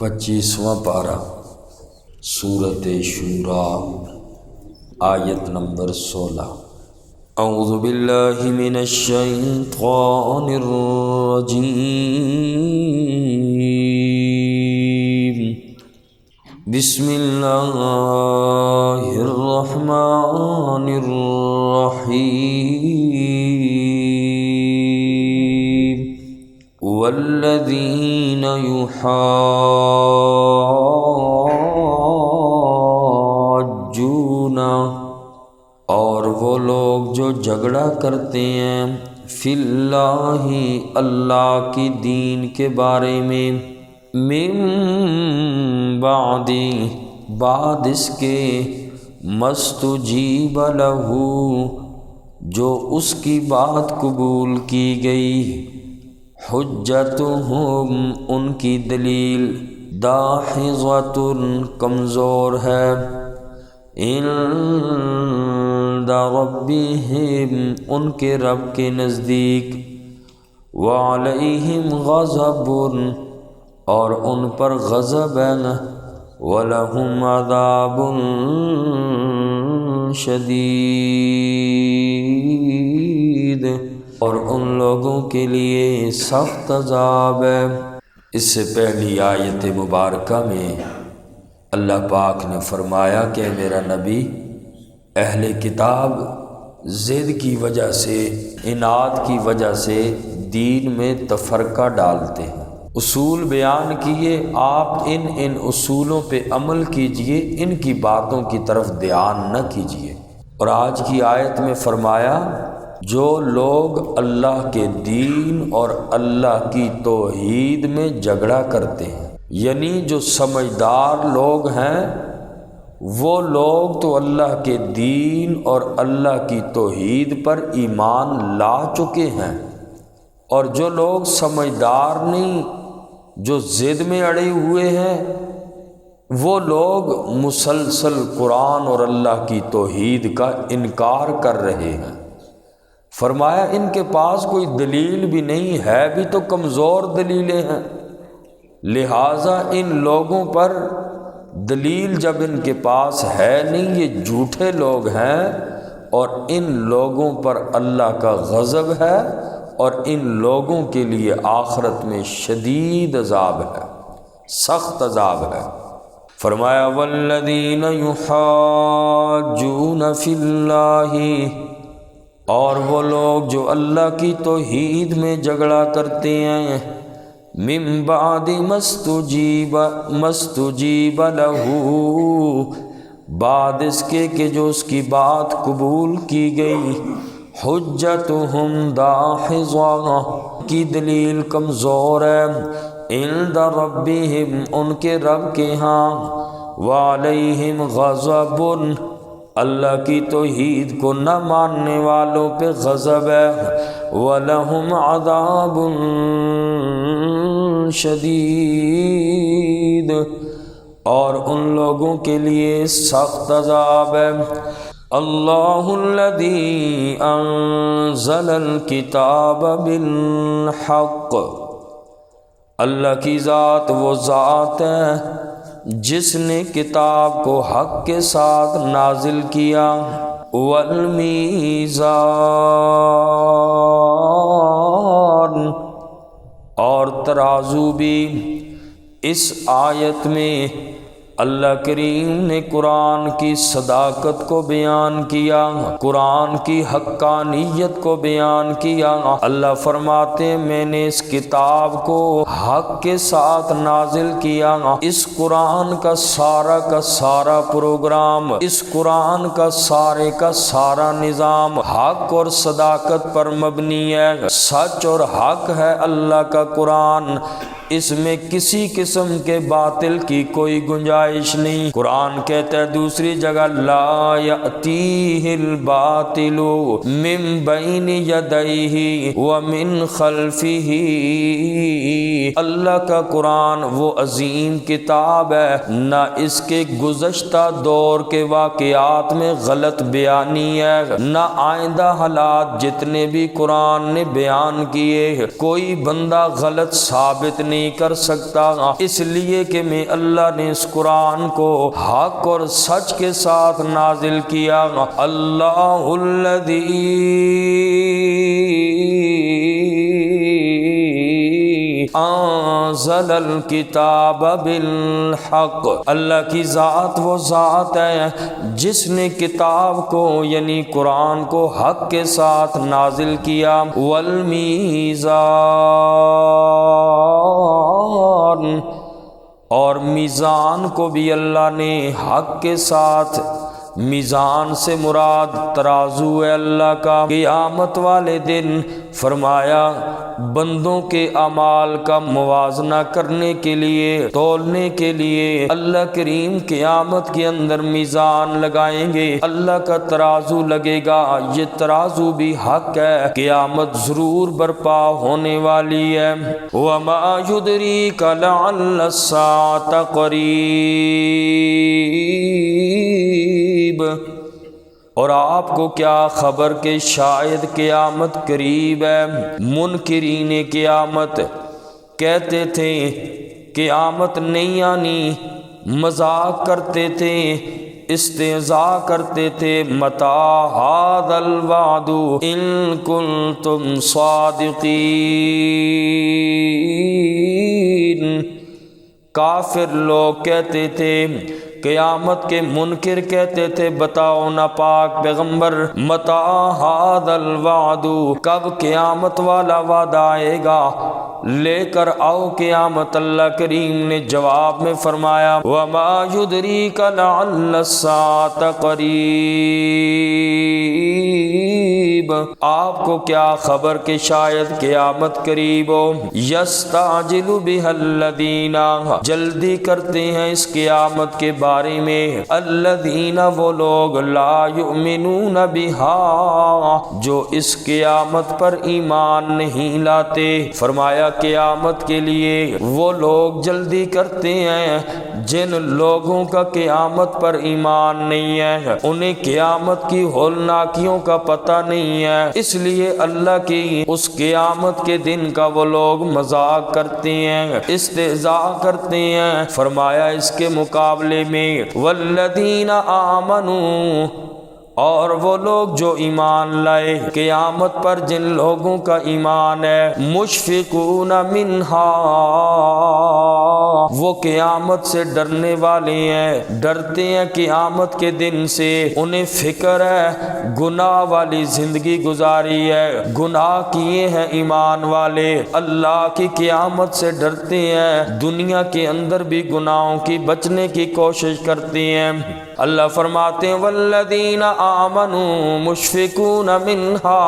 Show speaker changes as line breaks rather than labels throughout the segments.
25واں پارہ سورۃ شورا آیت نمبر 16۔ اعوذ باللہ من الشیطان الرجیم، بسم اللہ الرحمن الرحیم، والذین یحاجون، اور وہ لوگ جو جھگڑا کرتے ہیں فی اللہ، اللہ کی دین کے بارے میں، من بعد اس کے، مستجیب لہ، جو اس کی بات قبول کی گئی، حجتہم، ان کی دلیل، داحضۃ، کمزور ہے، عند ربہم، ان کے رب کے نزدیک، وعلیہم غضب، اور ان پر غضب ہے، وَلَهُمْ عَذَابٌ شَدِيدٌ، اور ان لوگوں کے لیے سخت عذاب ہے۔ اس سے پہلی آیت مبارکہ میں اللہ پاک نے فرمایا کہ میرا نبی، اہل کتاب ضد کی وجہ سے، عناد کی وجہ سے دین میں تفرقہ ڈالتے ہیں، اصول بیان کیے، آپ ان اصولوں پہ عمل کیجئے، ان کی باتوں کی طرف دھیان نہ کیجئے۔ اور آج کی آیت میں فرمایا جو لوگ اللہ کے دین اور اللہ کی توحید میں جھگڑا کرتے ہیں، یعنی جو سمجھدار لوگ ہیں وہ لوگ تو اللہ کے دین اور اللہ کی توحید پر ایمان لا چکے ہیں، اور جو لوگ سمجھدار نہیں، جو ضد میں اڑے ہوئے ہیں، وہ لوگ مسلسل قرآن اور اللہ کی توحید کا انکار کر رہے ہیں۔ فرمایا ان کے پاس کوئی دلیل بھی نہیں ہے، بھی تو کمزور دلیلیں ہیں، لہٰذا ان لوگوں پر دلیل جب ان کے پاس ہے نہیں، یہ جھوٹے لوگ ہیں، اور ان لوگوں پر اللہ کا غضب ہے، اور ان لوگوں کے لیے آخرت میں شدید عذاب ہے، سخت عذاب ہے۔ فرمایا والذین یحاجون فی اللہ، اور وہ لوگ جو اللہ کی توحید میں جھگڑا کرتے ہیں، من بعد مستجیب لہ، بعد اس کے کہ جو اس کی بات قبول کی گئی، حجتہم داحضہ، کی دلیل کمزور ہے، عند ربہم، ان کے رب کے ہاں، وعلیہم غضب، اللہ کی توحید کو نہ ماننے والوں پہ غضب ہے، وَلَهُمْ عَذَابٌ شَدِيدٌ، اور ان لوگوں کے لیے سخت عذاب ہے۔ اللہ الذی انزل الکتاب بالحق، اللہ کی ذات وہ ذات ہے جس نے کتاب کو حق کے ساتھ نازل کیا، والمیزان، اور ترازو بھی۔ اس آیت میں اللہ کریم نے قرآن کی صداقت کو بیان کیا، قرآن کی حقانیت کو بیان کیا۔ اللہ فرماتے میں نے اس کتاب کو حق کے ساتھ نازل کیا، اس قرآن کا سارا پروگرام، اس قرآن کا سارا نظام حق اور صداقت پر مبنی ہے، سچ اور حق ہے اللہ کا قرآن، اس میں کسی قسم کے باطل کی کوئی گنجائش نہیں۔ قرآن کہتا ہے دوسری جگہ لا یأتیہ الباطل من بین یدیہ ومن خلفہ، اللہ کا قرآن وہ عظیم کتاب ہے، نہ اس کے گزشتہ دور کے واقعات میں غلط بیانی ہے، نہ آئندہ حالات جتنے بھی قرآن نے بیان کیے کوئی بندہ غلط ثابت نہیں نہیں کر سکتا، اس لیے کہ میں اللہ نے اس قرآن کو حق اور سچ کے ساتھ نازل کیا۔ اللہ الذی انزل الکتاب بالحق، اللہ کی ذات وہ ذات ہے جس نے کتاب کو یعنی قرآن کو حق کے ساتھ نازل کیا۔ والمیزان، اور میزان کو بھی اللہ نے حق کے ساتھ، میزان سے مراد ترازو ہے اللہ کا۔ قیامت والے دن فرمایا بندوں کے اعمال کا موازنہ کرنے کے لیے، تولنے کے لیے اللہ کریم قیامت کے اندر میزان لگائیں گے، اللہ کا ترازو لگے گا۔ یہ ترازو بھی حق ہے، قیامت ضرور برپا ہونے والی ہے۔ وَمَا يُدْرِيكَ لَعَلَّ السَّاعَةَ قَرِيبٌ، اور آپ کو کیا خبر کہ شاید قیامت قریب ہے۔ منکرین قیامت کہتے تھے قیامت نہیں آنی، مذاق کرتے تھے، استہزاء کرتے تھے۔ متی ھذا الوعد ان کنتم صادقین، کافر لوگ کہتے تھے، قیامت کے منکر کہتے تھے بتاؤ نا پاک پیغمبر، متی ھذا الوعد، کب قیامت والا وعدہ آئے گا، لے کر آؤ قیامت۔ اللہ کریم نے جواب میں فرمایا وما یدریک لعل الساعة قریب، آپ کو کیا خبر کہ شاید قیامت قریب ہو۔ یستعجل بها الذین، جلدی کرتے ہیں اس قیامت کے بارے میں، الذین، وہ لوگ، لا یؤمنون بها، جو اس قیامت پر ایمان نہیں لاتے۔ فرمایا قیامت کے لیے وہ لوگ جلدی کرتے ہیں جن لوگوں کا قیامت پر ایمان نہیں ہے، انہیں قیامت کی ہولناکیوں کا پتہ نہیں ہے، اس لیے اللہ کی اس قیامت کے دن کا وہ لوگ مذاق کرتے ہیں، استہزاء کرتے ہیں۔ فرمایا اس کے مقابلے میں والذین آمنوا، اور وہ لوگ جو ایمان لائے قیامت پر، جن لوگوں کا ایمان ہے، مشفقون منہا، وہ قیامت سے ڈرنے والے ہیں، ڈرتے ہیں قیامت کے دن سے، انہیں فکر ہے گناہ والی زندگی گزاری ہے، گناہ کیے ہیں ایمان والے، اللہ کی قیامت سے ڈرتے ہیں، دنیا کے اندر بھی گناہوں کی بچنے کی کوشش کرتے ہیں۔ اللہ فرماتے ہیں والذین آمنوا مشفقون منہا،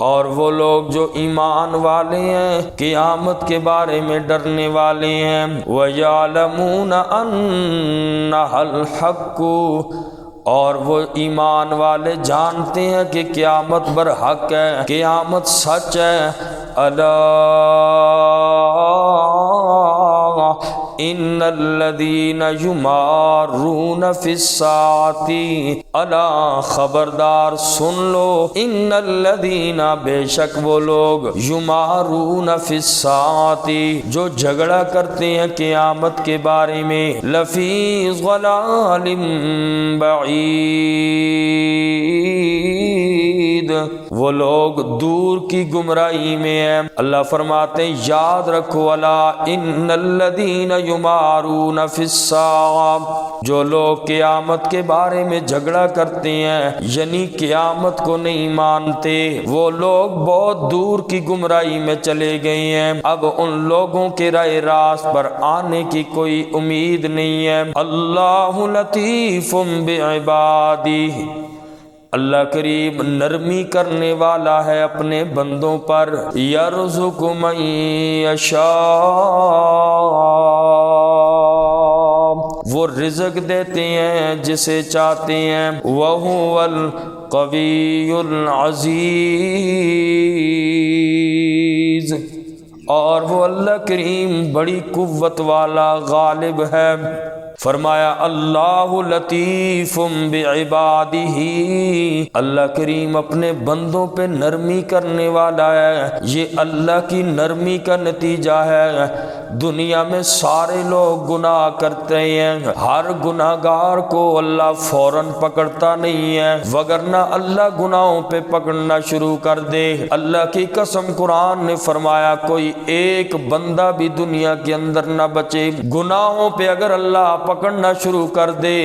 اور وہ لوگ جو ایمان والے ہیں قیامت کے بارے میں ڈرنے والے ہیں، وَيَعْلَمُونَ أَنَّهَا الْحَقُّ، اور وہ ایمان والے جانتے ہیں کہ قیامت برحق ہے، قیامت سچ ہے۔ الا ان الذین یمارون فی الساعۃ، الا خبردار سن لو، ان الذین، بے شک وہ لوگ، یمارون فی الساعۃ، جو جھگڑا کرتے ہیں قیامت کے بارے میں، لفی ضلال بعید، وہ لوگ دور کی گمراہی میں ہیں۔ اللہ فرماتے ہیں یاد رکھو الا ان الذین یمارون فی الساعۃ، جو لوگ قیامت کے بارے میں جھگڑا کرتے ہیں یعنی قیامت کو نہیں مانتے، وہ لوگ بہت دور کی گمراہی میں چلے گئے ہیں، اب ان لوگوں کے راہ راست پر آنے کی کوئی امید نہیں ہے۔ اللہ لطیف بعبادہ، اللہ کریم نرمی کرنے والا ہے اپنے بندوں پر، یرزق من یشاء، وہ رزق دیتے ہیں جسے چاہتے ہیں، وَهُوَ الْقَوِيُّ الْعَزِيزُ، اور وہ اللہ کریم بڑی قوت والا غالب ہے۔ فرمایا اللہ لطیف بعبادہ، اللہ کریم اپنے بندوں پہ نرمی کرنے والا ہے، یہ اللہ کی نرمی کا نتیجہ ہے۔ دنیا میں سارے لوگ گناہ کرتے ہیں، ہر گناہ گار کو اللہ فوراً پکڑتا نہیں ہے، وگرنہ اللہ گناہوں پہ پکڑنا شروع کر دے۔ اللہ کی قسم قرآن نے فرمایا کوئی ایک بندہ بھی دنیا کے اندر نہ بچے، گناہوں پہ اگر اللہ پکڑنا شروع کر دے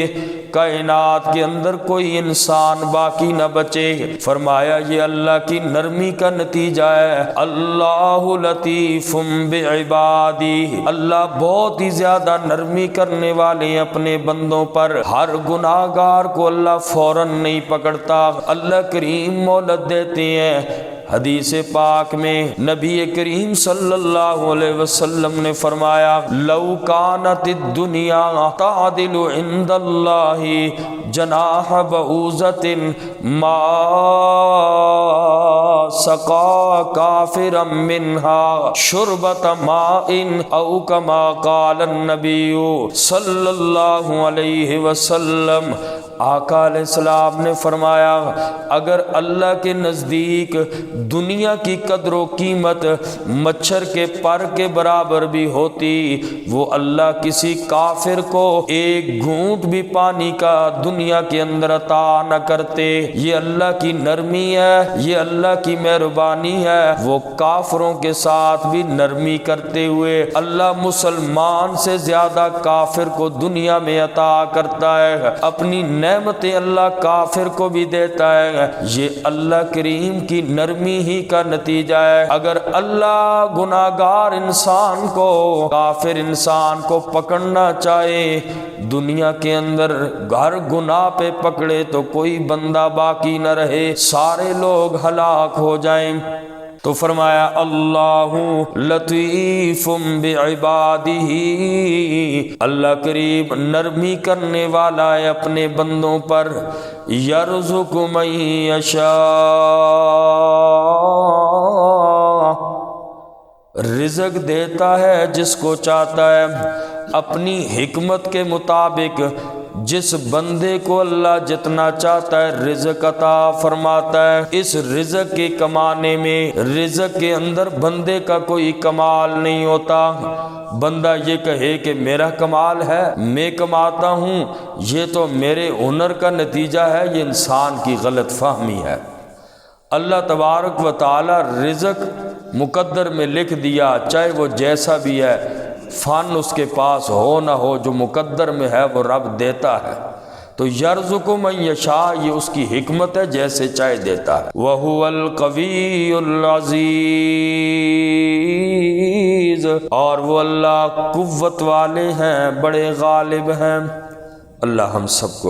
کائنات کے اندر کوئی انسان باقی نہ بچے۔ فرمایا یہ اللہ کی نرمی کا نتیجہ ہے۔ اللہ لطیف بعبادہ، اللہ بہت ہی زیادہ نرمی کرنے والے ہیں اپنے بندوں پر، ہر گناہ گار کو اللہ فوراً نہیں پکڑتا، اللہ کریم مہلت دیتے ہیں۔ حدیث پاک میں نبی کریم صلی اللہ علیہ وسلم نے فرمایا لو کانت الدنیا تعدل عند اللہ جناح بعوضۃ ما سقا کافرا منها شربۃ ماء او کما قال النبی صلی اللہ علیہ وسلم۔ آقا علیہ السلام نے فرمایا اگر اللہ کے نزدیک دنیا کی قدر و قیمت مچھر کے پر کے برابر بھی ہوتی، وہ اللہ کسی کافر کو ایک گھونٹ بھی پانی کا دنیا کے اندر عطا نہ کرتے۔ یہ اللہ کی نرمی ہے، یہ اللہ کی مہربانی ہے، وہ کافروں کے ساتھ بھی نرمی کرتے ہوئے اللہ مسلمان سے زیادہ کافر کو دنیا میں عطا کرتا ہے، اپنی نعمتیں اللہ کافر کو بھی دیتا ہے۔ یہ اللہ کریم کی نرمی ہی کا نتیجہ ہے۔ اگر اللہ گناہگار انسان کو، کافر انسان کو پکڑنا چاہے دنیا کے اندر، ہر گناہ پہ پکڑے تو کوئی بندہ باقی نہ رہے، سارے لوگ ہلاک ہو جائیں۔ تو فرمایا اللہ لطیف بعبادہ، اللہ کریم نرمی کرنے والا ہے اپنے بندوں پر، یرزق من یشاء، رزق دیتا ہے جس کو چاہتا ہے اپنی حکمت کے مطابق، جس بندے کو اللہ جتنا چاہتا ہے رزق عطا فرماتا ہے۔ اس رزق کے کمانے میں، رزق کے اندر بندے کا کوئی کمال نہیں ہوتا۔ بندہ یہ کہے کہ میرا کمال ہے، میں کماتا ہوں، یہ تو میرے ہنر کا نتیجہ ہے، یہ انسان کی غلط فہمی ہے۔ اللہ تبارک و تعالی رزق مقدر میں لکھ دیا، چاہے وہ جیسا بھی ہے، فن اس کے پاس ہو نہ ہو، جو مقدر میں ہے وہ رب دیتا ہے۔ تو یرزق من یشاء، یہ اس کی حکمت ہے، جیسے چاہے دیتا ہے۔ وَهُوَ الْقَوِيُّ الْعَزِيزُ، اور وہ اللہ قوت والے ہیں، بڑے غالب ہیں۔ اللہ ہم سب کو